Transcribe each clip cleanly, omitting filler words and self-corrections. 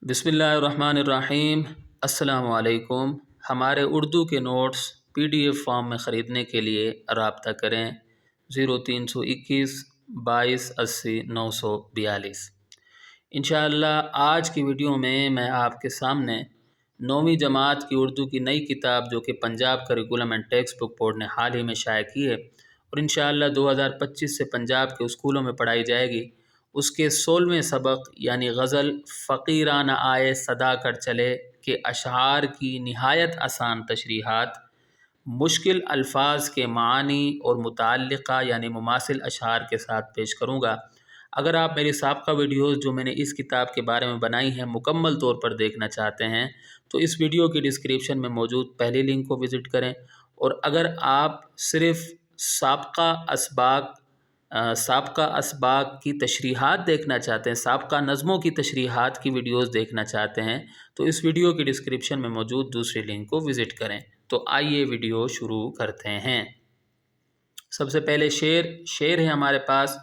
बिस्मिल्लाहिर्रहमानिर्रहीम। अस्सलामु अलैकुम। हमारे उर्दू के नोट्स PDF फॉर्म में ख़रीदने के लिए रब्ता करें 0321 22 80 942। इंशाअल्लाह आज की वीडियो में मैं आपके सामने 9वीं जमात की उर्दू की नई किताब जो कि Punjab curriculum and text book board ने हाल ही में शाया की है और इंशाअल्लाह 2025 से पंजाब के स्कूलों में पढ़ाई जाएगी, उसके 16वें सबक यानी गज़ल फ़कीराना आए सदा कर चले के अशआर की नहायत आसान तशरीहात, मुश्किल अल्फाज के मानी और मुताल्लिक़ा यानी मुमासिल अशआर के साथ पेश करूँगा। अगर आप मेरी साबका वीडियोज़ जो मैंने इस किताब के बारे में बनाई हैं मुकम्मल तौर पर देखना चाहते हैं तो इस वीडियो की डिस्क्रिप्शन में मौजूद पहले लिंक को विज़िट करें, और अगर आप सिर्फ़ साबका असबाक की तशरीहात देखना चाहते हैं, साबका नज़मों की तशरीहात की वीडियोज़ देखना चाहते हैं तो इस वीडियो की डिस्क्रिप्शन में मौजूद दूसरी लिंक को विज़िट करें। तो आइए वीडियो शुरू करते हैं। सबसे पहले शेर है हमारे पास।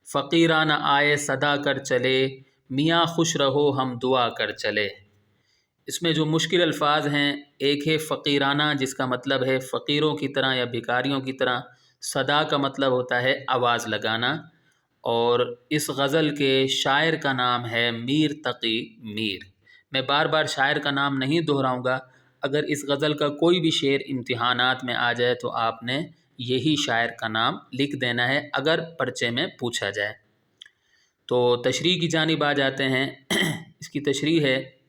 फ़कीराना आए सदा कर चले, मियाँ खुश रहो हम दुआ कर चले। इसमें जो मुश्किल अल्फाज हैं, एक है फ़कीराना जिसका मतलब है फ़कीरों की तरह या भिखारियों की तरह। सदा का मतलब होता है आवाज़ लगाना, और इस गज़ल के शायर का नाम है मीर तकी मीर। मैं बार बार शायर का नाम नहीं दोहराऊँगा। अगर इस गज़ल का कोई भी शेर इम्तिहानात में आ जाए तो आपने यही शायर का नाम लिख देना है अगर पर्चे में पूछा जाए। तो तशरीह की जानिब आ जाते हैं। इसकी तशरीह है,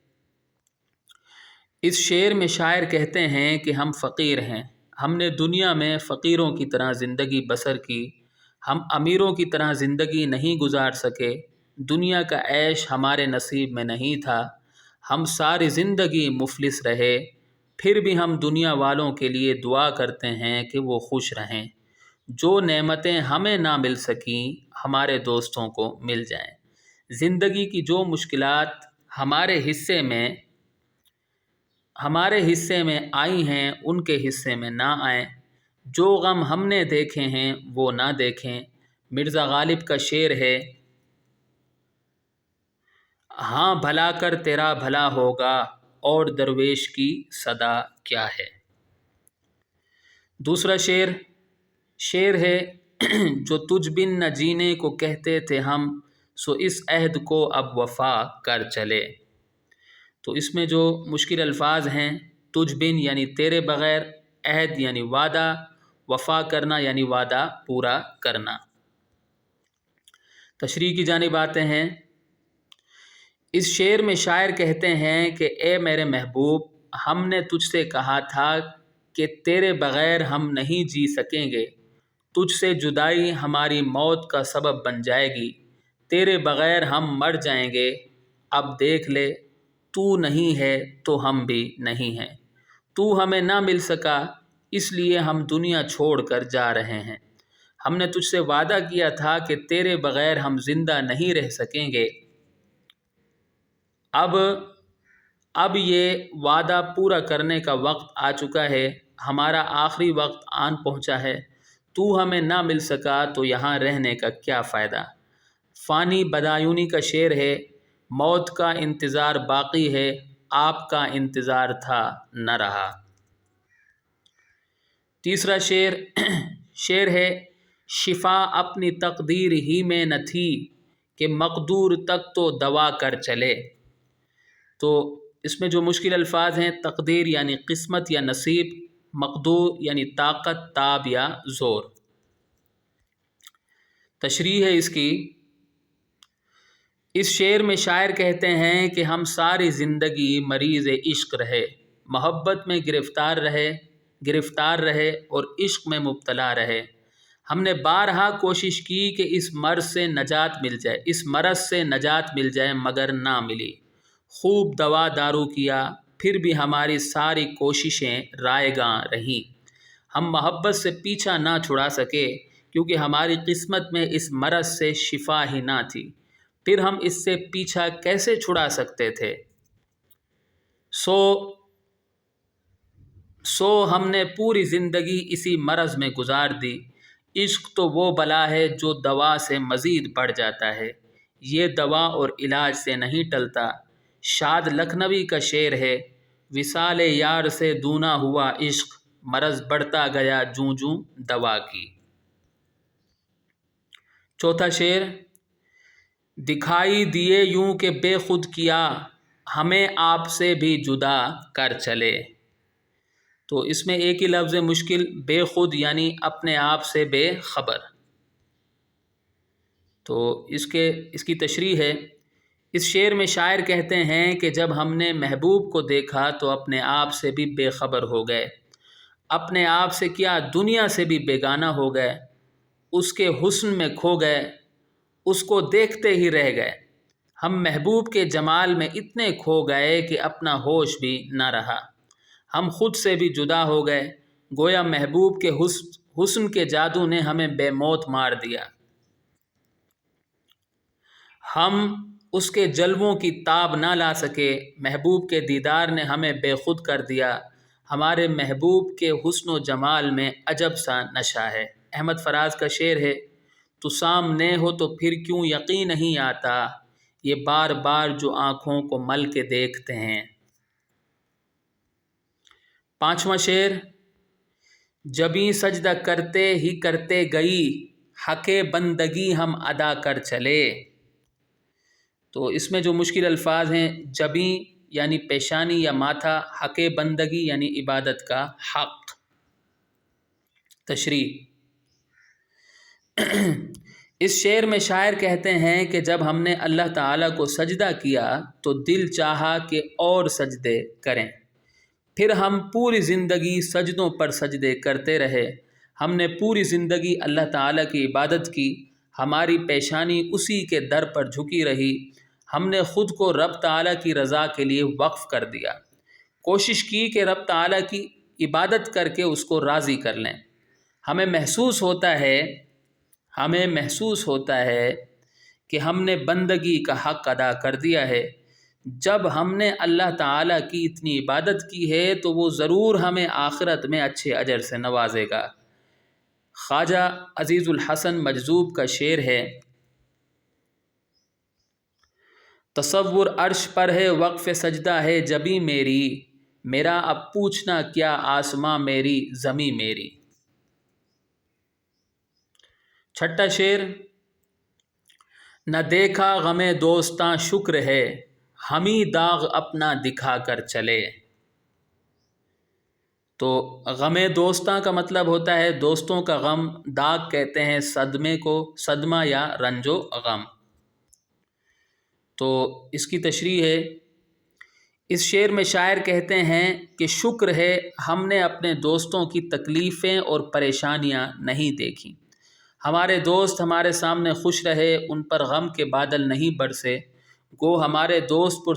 इस शेर में शायर कहते हैं कि हम फ़कीर हैं, हमने दुनिया में फ़कीरों की तरह ज़िंदगी बसर की, हम अमीरों की तरह ज़िंदगी नहीं गुजार सके, दुनिया का ऐश हमारे नसीब में नहीं था, हम सारी ज़िंदगी मुफलिस रहे, फिर भी हम दुनिया वालों के लिए दुआ करते हैं कि वो खुश रहें, जो नेमतें हमें ना मिल सकीं हमारे दोस्तों को मिल जाएं, ज़िंदगी की जो मुश्किलात हमारे हिस्से में आई हैं उनके हिस्से में ना आएँ, जो गम हमने देखे हैं वो ना देखें। मिर्ज़ा गालिब का शेर है, हाँ भला कर तेरा भला होगा और दरवेश की सदा क्या है। दूसरा शेर है, जो तुझ बिन न जीने को कहते थे हम, सो इस अहद को अब वफ़ा कर चले। तो इसमें जो मुश्किल अल्फाज हैं, तुझ बिन यानी तेरे बग़ैर, अहद यानी वादा, वफ़ा करना यानी वादा पूरा करना। तशरीह की जानिब आते हैं। इस शेर में शायर कहते हैं कि ए मेरे महबूब, हमने तुझसे कहा था कि तेरे बग़ैर हम नहीं जी सकेंगे, तुझसे जुदाई हमारी मौत का सबब बन जाएगी, तेरे बग़ैर हम मर जाएंगे, अब देख ले तू नहीं है तो हम भी नहीं हैं, तू हमें ना मिल सका इसलिए हम दुनिया छोड़ कर जा रहे हैं, हमने तुझसे वादा किया था कि तेरे बग़ैर हम ज़िंदा नहीं रह सकेंगे, अब ये वादा पूरा करने का वक्त आ चुका है, हमारा आखिरी वक्त आन पहुंचा है, तू हमें ना मिल सका तो यहाँ रहने का क्या फ़ायदा। फ़ानी बदायूनी का शेर है, मौत का इंतज़ार बाकी है, आपका इंतज़ार था न रहा। तीसरा शेर है, शिफा अपनी तकदीर ही में न थी कि मकदूर तक तो दवा कर चले। तो इसमें जो मुश्किल अल्फाज हैं, तकदीर यानी किस्मत या नसीब, मकदूर यानी ताकत, ताब या ज़ोर। तशरीह है इसकी, इस शेर में शायर कहते हैं कि हम सारी ज़िंदगी मरीज़ इश्क रहे, मोहब्बत में गिरफ़्तार रहे और इश्क में मुब्तला रहे, हमने बारहा कोशिश की कि इस मर्ज़ से नजात मिल जाए मगर ना मिली, खूब दवा दारू किया फिर भी हमारी सारी कोशिशें रायगां रहीं, हम मोहब्बत से पीछा ना छुड़ा सके क्योंकि हमारी किस्मत में इस मर्ज़ से शिफा ही ना थी, फिर हम इससे पीछा कैसे छुड़ा सकते थे। सो हमने पूरी ज़िंदगी इसी मर्ज़ में गुजार दी, इश्क तो वो बला है जो दवा से मज़ीद बढ़ जाता है, ये दवा और इलाज से नहीं टलता, شاد لکھنوی کا شعر ہے، وصال یار سے دونا ہوا عشق، مرض بڑھتا گیا جوں جوں دوا کی۔ چوتھا شعر، دکھائی دیے یوں کہ بے خود کیا، ہمیں آپ سے بھی جدا کر چلے۔ تو اس میں ایک ہی لفظ مشکل، بے خود یعنی اپنے آپ سے بے خبر۔ تو اس کی تشریح ہے، اس شعر میں شاعر کہتے ہیں کہ جب ہم نے محبوب کو دیکھا تو اپنے آپ سے بھی بے خبر ہو گئے، اپنے آپ سے کیا دنیا سے بھی بیگانہ ہو گئے، اس کے حسن میں کھو گئے، اس کو دیکھتے ہی رہ گئے۔ ہم محبوب کے جمال میں اتنے کھو گئے کہ اپنا ہوش بھی نہ رہا، ہم خود سے بھی جدا ہو گئے، گویا محبوب کے حسن کے جادو نے ہمیں بے موت مار دیا۔ ہم اس کے جلووں کی تاب نہ لا سکے، محبوب کے دیدار نے ہمیں بے خود کر دیا، ہمارے محبوب کے حسن و جمال میں عجب سا نشہ ہے۔ احمد فراز کا شعر ہے، تو سامنے ہو تو پھر کیوں یقین نہیں آتا، یہ بار بار جو آنکھوں کو مل کے دیکھتے ہیں۔ پانچواں شعر، جبیں سجدہ کرتے ہی کرتے گئی، حق بندگی ہم ادا کر چلے۔ تو اس میں جو مشکل الفاظ ہیں، جبیں یعنی پیشانی یا ماتھا، حق بندگی یعنی عبادت کا حق۔ تشریح، اس شعر میں شاعر کہتے ہیں کہ جب ہم نے اللہ تعالیٰ کو سجدہ کیا تو دل چاہا کہ اور سجدے کریں، پھر ہم پوری زندگی سجدوں پر سجدے کرتے رہے، ہم نے پوری زندگی اللہ تعالیٰ کی عبادت کی، ہماری پیشانی اسی کے در پر جھکی رہی، ہم نے خود کو رب تعالیٰ کی رضا کے لیے وقف کر دیا، کوشش کی کہ رب تعالیٰ کی عبادت کر کے اس کو راضی کر لیں۔ ہمیں محسوس ہوتا ہے کہ ہم نے بندگی کا حق ادا کر دیا ہے۔ جب ہم نے اللہ تعالیٰ کی اتنی عبادت کی ہے تو وہ ضرور ہمیں آخرت میں اچھے اجر سے نوازے گا۔ خواجہ عزیز الحسن مجذوب کا شعر ہے، تصور عرش پر ہے وقف سجدہ ہے جبیں میری، میرا اب پوچھنا کیا آسماں میری زمیں میری۔ چھٹا شعر، نہ دیکھا غم دوستاں شکر ہے، ہمیں داغ اپنا دکھا کر چلے۔ تو غم دوستاں کا مطلب ہوتا ہے دوستوں کا غم، داغ کہتے ہیں صدمے کو، صدمہ یا رنج و غم۔ تو اس کی تشریح ہے، اس شعر میں شاعر کہتے ہیں کہ شکر ہے ہم نے اپنے دوستوں کی تکلیفیں اور پریشانیاں نہیں دیکھیں، ہمارے دوست ہمارے سامنے خوش رہے، ان پر غم کے بادل نہیں برسے، گو ہمارے دوست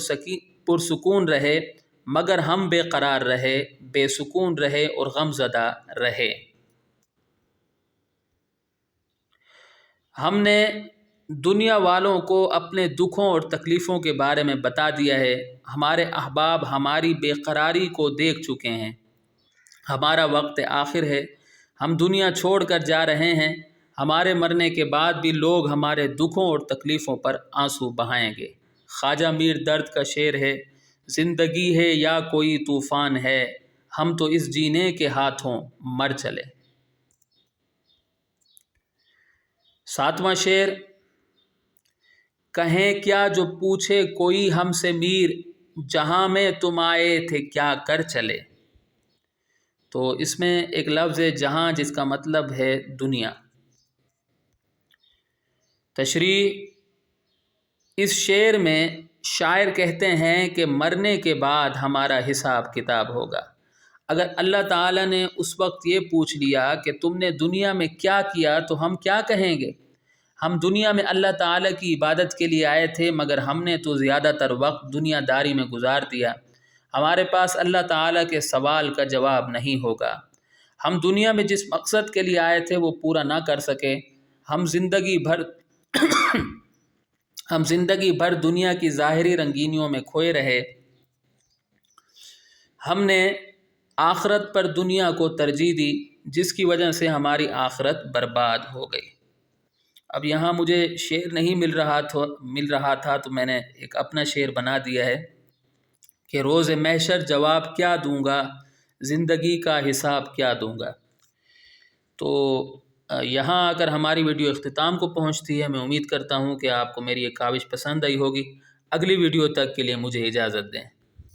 پرسکون رہے مگر ہم بے قرار رہے، بے سکون رہے اور غم زدہ رہے۔ ہم نے دنیا والوں کو اپنے دکھوں اور تکلیفوں کے بارے میں بتا دیا ہے، ہمارے احباب ہماری بے قراری کو دیکھ چکے ہیں، ہمارا وقت آخر ہے، ہم دنیا چھوڑ کر جا رہے ہیں، ہمارے مرنے کے بعد بھی لوگ ہمارے دکھوں اور تکلیفوں پر آنسو بہائیں گے۔ خواجہ میر درد کا شعر ہے، زندگی ہے یا کوئی طوفان ہے، ہم تو اس جینے کے ہاتھوں مر چلے۔ ساتواں شعر، کہیں کیا جو پوچھے کوئی ہم سے میر، جہاں میں تم آئے تھے کیا کر چلے۔ تو اس میں ایک لفظ ہے جہاں، جس کا مطلب ہے دنیا۔ تشریح، اس شعر میں شاعر کہتے ہیں کہ مرنے کے بعد ہمارا حساب کتاب ہوگا۔ اگر اللہ تعالیٰ نے اس وقت یہ پوچھ لیا کہ تم نے دنیا میں کیا کیا تو ہم کیا کہیں گے؟ ہم دنیا میں اللہ تعالیٰ کی عبادت کے لیے آئے تھے مگر ہم نے تو زیادہ تر وقت دنیا داری میں گزار دیا، ہمارے پاس اللہ تعالیٰ کے سوال کا جواب نہیں ہوگا، ہم دنیا میں جس مقصد کے لیے آئے تھے وہ پورا نہ کر سکے، ہم زندگی بھر دنیا کی ظاہری رنگینیوں میں کھوئے رہے، ہم نے آخرت پر دنیا کو ترجیح دی جس کی وجہ سے ہماری آخرت برباد ہو گئی۔ اب یہاں مجھے شعر نہیں مل رہا تھا تو میں نے ایک اپنا شعر بنا دیا ہے۔ کہ روز محشر جواب کیا دوں گا، زندگی کا حساب کیا دوں گا۔ تو یہاں اگر ہماری ویڈیو اختتام کو پہنچتی ہے، میں امید کرتا ہوں کہ آپ کو میری یہ کاوش پسند آئی ہوگی۔ اگلی ویڈیو تک کے لیے مجھے اجازت دیں۔